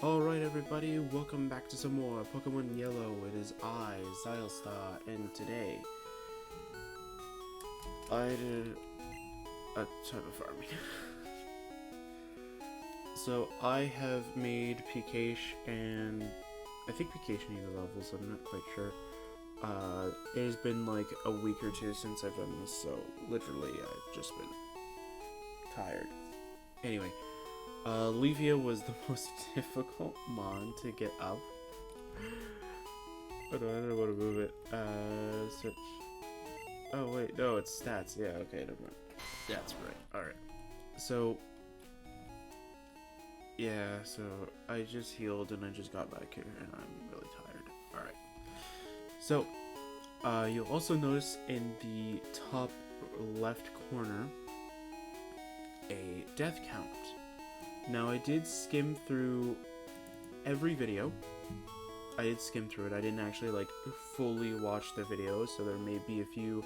Alright everybody, welcome back to some more Pokemon Yellow. It is I, Xilestar, and today I did a ton of farming. So I have made Pikachu and I think Pikachu needed levels, I'm not quite sure. It has been like a week or two since I've done this, so literally I've just been tired. Anyway, Leafia was the most difficult mon to get up. I don't know how to move it. Search. Oh wait, no, it's stats. Yeah, okay, never mind. That's right. Alright. So, yeah, so I just healed and I just got back here and I'm really tired. Alright. So, you'll also notice in the top left corner a death count. Now, I did skim through every video. I did skim through it. I didn't actually, like, fully watch the videos, so there may be a few...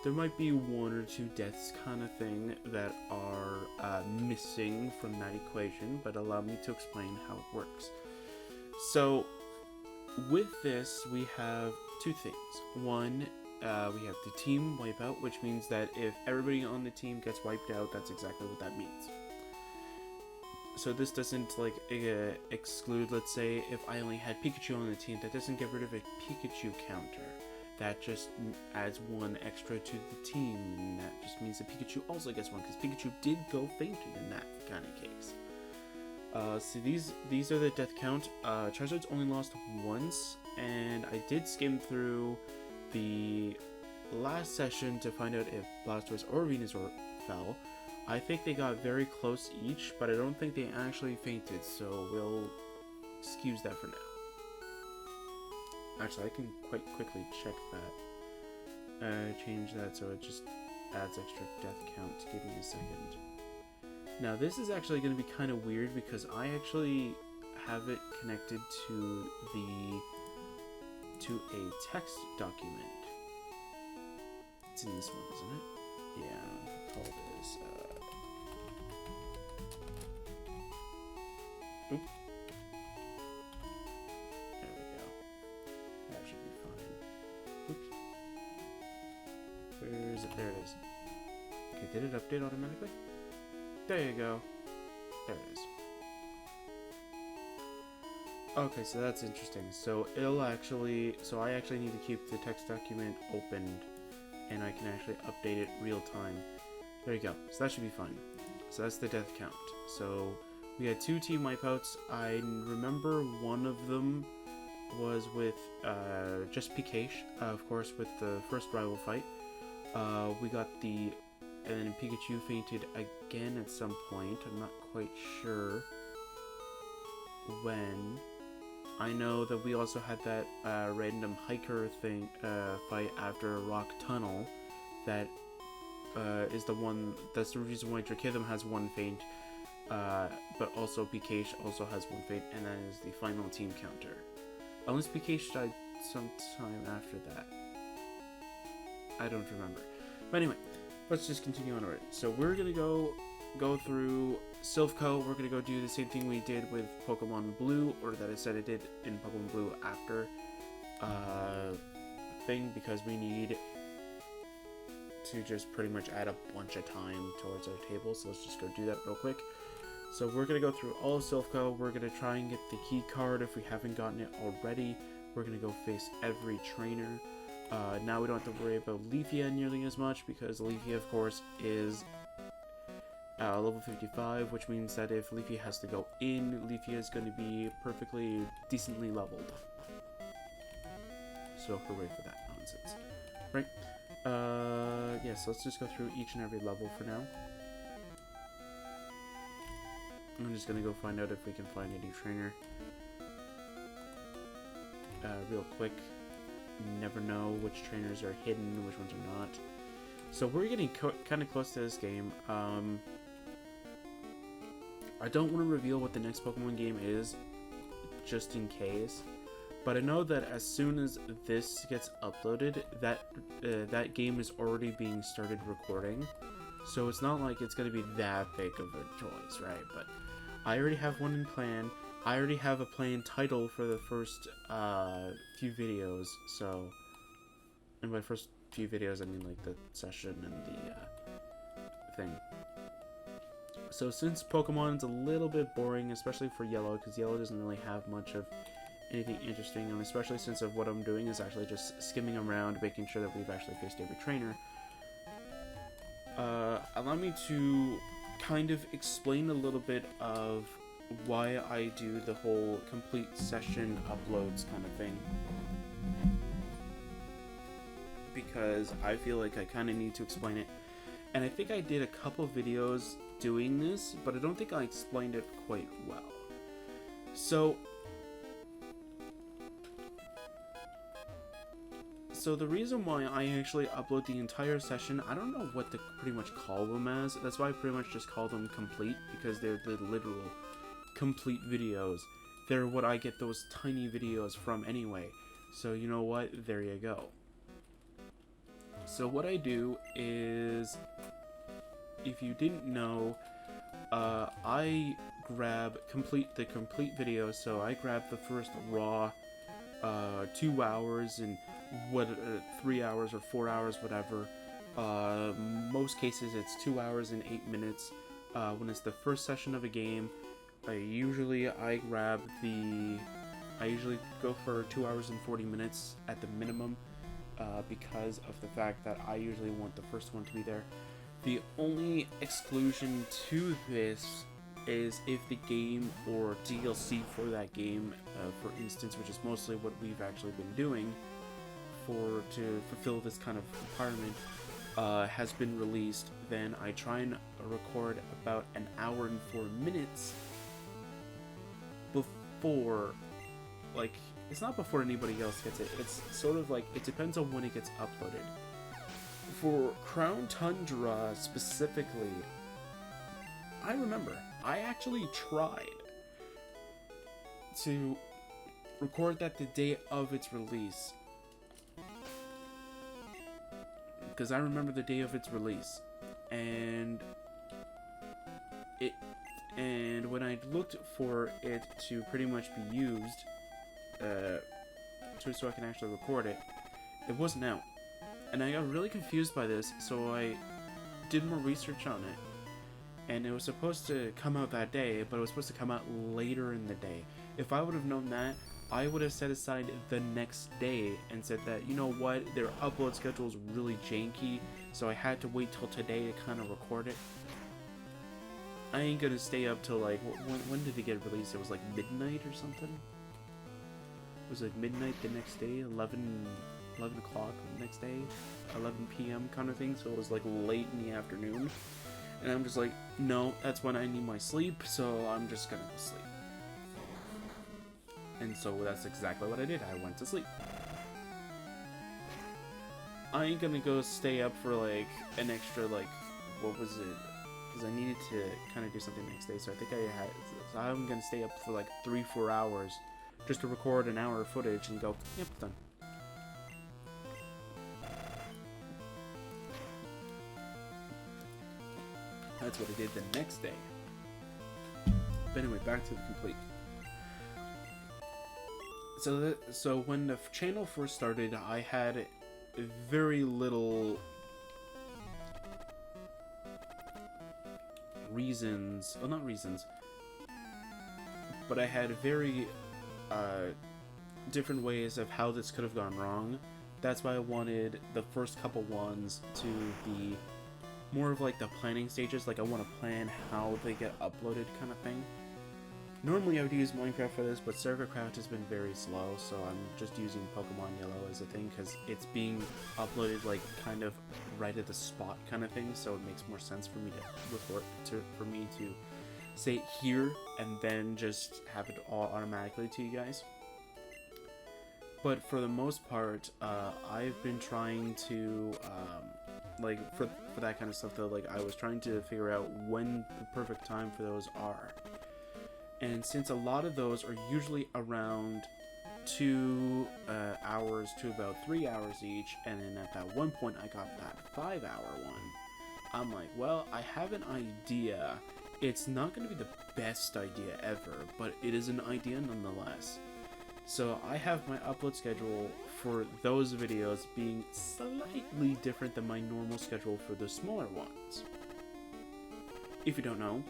There might be one or two deaths kind of thing that are missing from that equation, but allow me to explain how it works. So, with this, we have two things. One, we have the team wipeout, which means that if everybody on the team gets wiped out, that's exactly what that means. So this doesn't, like, exclude, let's say, if I only had Pikachu on the team, that doesn't get rid of a Pikachu counter. That just adds one extra to the team, and that just means that Pikachu also gets one, because Pikachu did go fainted in that kind of case. So these are the death count. Charizard's only lost once, and I did skim through the last session to find out if Blastoise or Venusaur fell. I think they got very close each, but I don't think they actually fainted, so we'll excuse that for now. Actually, I can quite quickly check that. Change that so it just adds extra death count. Give me a second. Now, this is actually going to be kind of weird because I actually have it connected to a text document. It's in this one, isn't it? Yeah, I'll call this, oop. There we go. That should be fine. Oops. Where is it? There it is. Okay, did it update automatically? There you go. There it is. Okay, so that's interesting. So I actually need to keep the text document opened, and I can actually update it real time. There you go. So that should be fine. So that's the death count. So we had two team wipeouts. I remember one of them was with just Pikachu, of course, with the first rival fight. We got and then Pikachu fainted again at some point. I'm not quite sure when. I know that we also had that random hiker thing fight after a rock tunnel. That is the one. That's the reason why Drachytham has one faint. But also Pikachu also has one faint, and that is the final team counter. Unless Pikachu died sometime after that. I don't remember. But anyway, let's just continue on already. So we're gonna go through Silphco. We're gonna go do the same thing we did with Pokemon Blue, or that I said I did in Pokemon Blue after thing, because we need to just pretty much add a bunch of time towards our table. So let's just go do that real quick. So we're going to go through all of Silphco. We're going to try and get the key card if we haven't gotten it already. We're going to go face every trainer. Now we don't have to worry about Leafia nearly as much, because Leafia, of course, is level 55, which means that if Leafia has to go in, Leafia is going to be perfectly decently leveled. So hooray for that nonsense. Right? Yes, let's just go through each and every level for now. I'm just gonna go find out if we can find a new trainer. Real quick. You never know which trainers are hidden, which ones are not. So we're getting kind of close to this game. I don't want to reveal what the next Pokemon game is, just in case. But I know that as soon as this gets uploaded, that game is already being started recording. So it's not like it's going to be that big of a choice, right? But I already have one in plan. I already have a planned title for the first few videos, so... And by first few videos, I mean like the session and the thing. So since Pokemon's a little bit boring, especially for Yellow, because Yellow doesn't really have much of anything interesting, and especially since of what I'm doing is actually just skimming around, making sure that we've actually faced every trainer. Allow me to kind of explain a little bit of why I do the whole complete session uploads kind of thing. Because I feel like I kind of need to explain it. And I think I did a couple videos doing this, but I don't think I explained it quite well. So the reason why I actually upload the entire session, I don't know what to pretty much call them as. That's why I pretty much just call them complete, because they're the literal complete videos. They're what I get those tiny videos from anyway. So you know what? There you go. So what I do is, if you didn't know, I grab the complete video. So I grab the first raw 2 hours and 3 hours or 4 hours, whatever. Most cases it's 2 hours and 8 minutes. When it's the first session of a game, I usually go for 2 hours and 40 minutes at the minimum, because of the fact that I usually want the first one to be there. The only exclusion to this is if the game or DLC for that game, for instance, which is mostly what we've actually been doing to fulfill this kind of requirement, has been released, then I try and record about an hour and 4 minutes before, like, it's not before anybody else gets it. It's sort of like, it depends on when it gets uploaded. For Crown Tundra specifically, I remember I actually tried to record that the day of its release, because I remember the day of its release, and when I looked for it to pretty much be used, so I can actually record it, it wasn't out. And I got really confused by this, so I did more research on it. And it was supposed to come out that day, but it was supposed to come out later in the day. If I would have known that, I would have set aside the next day and said that, you know what, their upload schedule is really janky, so I had to wait till today to kind of record it. I ain't gonna stay up till like, when did it get released? It was like midnight or something? It was like midnight the next day, 11 o'clock the next day, 11 p.m. kind of thing, so it was like late in the afternoon. And I'm just like, no, that's when I need my sleep, so I'm just gonna go sleep. And so that's exactly what I did. I went to sleep. I ain't gonna go stay up for like an extra, like, what was it? Because I needed to kind of do something next day, so I think so I'm gonna stay up for like 3-4 hours just to record an hour of footage and go, yep, done. That's what I did the next day. But anyway, back to the complete. So when the channel first started, I had very little reasons. Well, not reasons, but I had very different ways of how this could have gone wrong. That's why I wanted the first couple ones to be more of like the planning stages. Like, I want to plan how they get uploaded kind of thing. Normally I would use Minecraft for this, but ServerCraft has been very slow, so I'm just using Pokemon Yellow as a thing, because it's being uploaded like kind of right at the spot kind of thing, so it makes more sense for me to record, for me to say it here and then just have it all automatically to you guys. But for the most part, I've been trying to like for that kind of stuff though, like I was trying to figure out when the perfect time for those are. And since a lot of those are usually around 2 hours to about 3 hours each, and then at that one point I got that 5-hour one, I'm like, well, I have an idea it's not going to be the best idea ever, but it is an idea nonetheless. So I have my upload schedule for those videos being slightly different than my normal schedule for the smaller ones. If you don't know,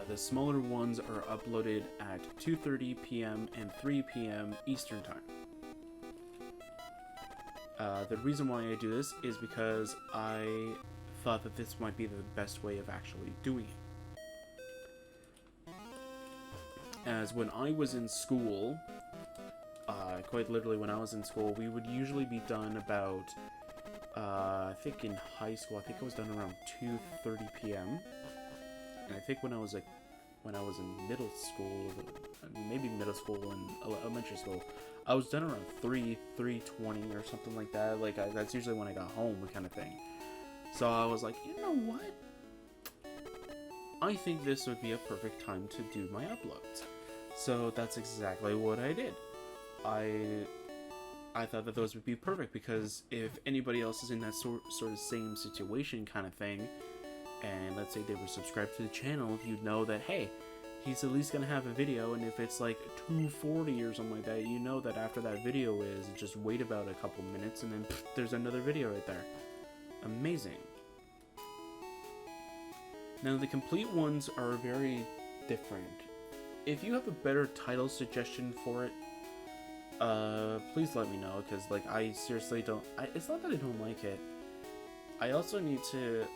the smaller ones are uploaded at 2:30 p.m. and 3 p.m. Eastern Time. The reason why I do this is because I thought that this might be the best way of actually doing it. As when I was in school, quite literally when I was in school, we would usually be done about, I think in high school, I think I was done around 2:30 p.m. And I think when I was in middle school, maybe middle school and elementary school, I was done around 3:20 or something like that. Like, that's usually when I got home, kind of thing. So I was like, you know what? I think this would be a perfect time to do my uploads. So that's exactly what I did. I thought that those would be perfect, because if anybody else is in that sort of same situation kind of thing, and let's say they were subscribed to the channel, you'd know that, hey, he's at least gonna have a video, and if it's like 2:40 or something like that, you know that after that video is, just wait about a couple minutes, and then there's another video right there. Amazing. Now the complete ones are very different. If you have a better title suggestion for it, please let me know, because like I seriously don't. It's not that I don't like it. I also need to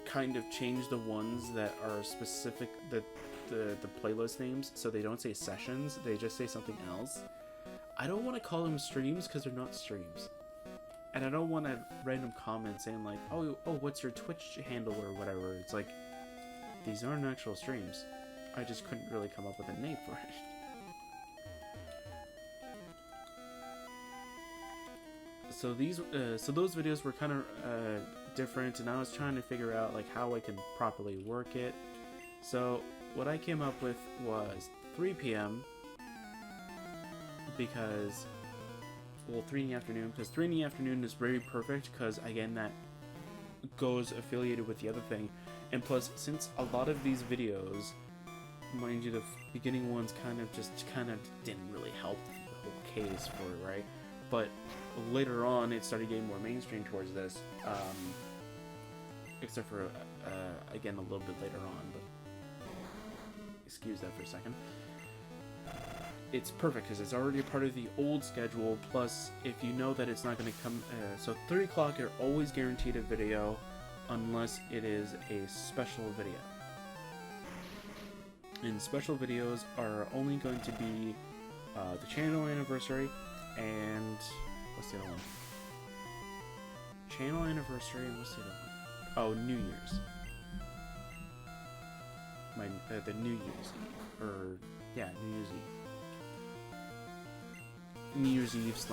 kind of change the ones that are specific, the playlist names, so they don't say sessions, they just say something else. I don't want to call them streams because they're not streams, and I don't want a random comment saying like, oh, what's your Twitch handle or whatever. It's like, these aren't actual streams. I just couldn't really come up with a name for it. So those videos were kind of different, and I was trying to figure out like how I can properly work it. So what I came up with was 3 p.m. because, well, 3 in the afternoon, because 3 in the afternoon is very perfect, because again, that goes affiliated with the other thing, and plus, since a lot of these videos, mind you, the beginning ones kind of didn't really help the whole case for it, right? But later on, it started getting more mainstream towards this, except for, again, a little bit later on, but excuse that for a second. It's perfect, because it's already a part of the old schedule, plus, if you know that it's not going to come, so 3 o'clock, you're always guaranteed a video, unless it is a special video. And special videos are only going to be the channel anniversary, and what's the other one? Channel anniversary, and what's the other one? Oh, New Year's. The New Year's Eve, or yeah, New Year's Eve. New Year's Eve /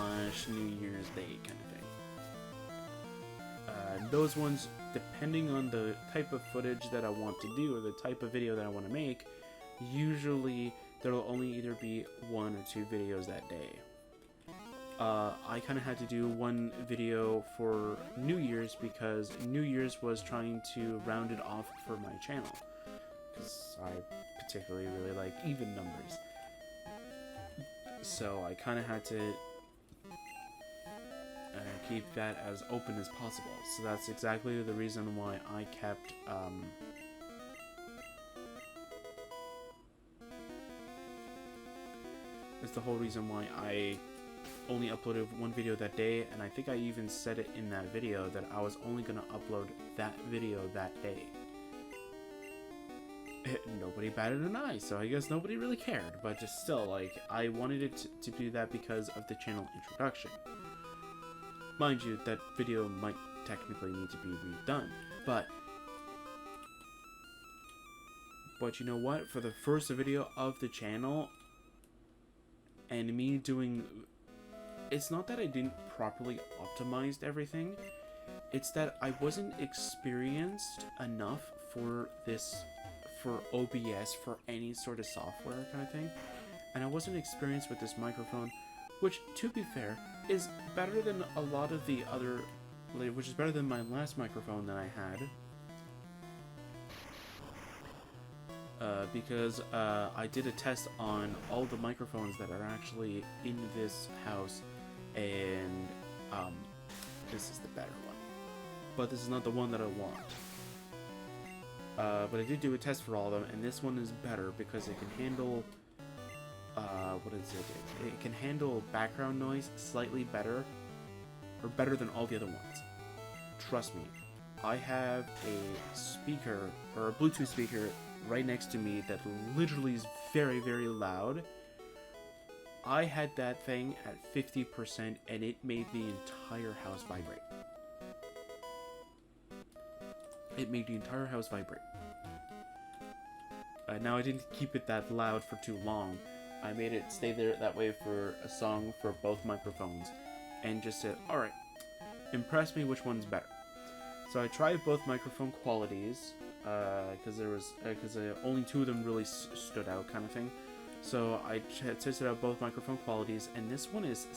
New Year's Day kind of thing. Those ones, depending on the type of footage that I want to do or the type of video that I want to make, usually there will only either be 1 or 2 videos that day. I kind of had to do one video for New Year's because New Year's was trying to round it off for my channel, because I particularly really like even numbers. So I kind of had to keep that as open as possible. So that's exactly the reason why I kept it's the whole reason why I only uploaded one video that day, and I think I even said it in that video that I was only going to upload that video that day. Nobody batted an eye, so I guess nobody really cared, but just still, like, I wanted it to do that because of the channel introduction. Mind you, that video might technically need to be redone, but you know what? For the first video of the channel, and me doing... It's not that I didn't properly optimize everything, it's that I wasn't experienced enough for OBS, for any sort of software kind of thing, and I wasn't experienced with this microphone, which, to be fair, is better than a lot of the other, which is better than my last microphone that I had, because I did a test on all the microphones that are actually in this house, and this is the better one. But this is not the one that I want. But I did do a test for all of them, and this one is better because it can handle, what is it? It can handle background noise slightly better, or better than all the other ones. Trust me. I have a speaker, or a Bluetooth speaker, right next to me that literally is very, very loud. I had that thing at 50%, and it made the entire house vibrate. It made the entire house vibrate. Now, I didn't keep it that loud for too long. I made it stay there that way for a song for both microphones, and just said, alright, impress me which one's better. So I tried both microphone qualities, because only two of them really stood out, kind of thing. So I tested out both microphone qualities, and this one is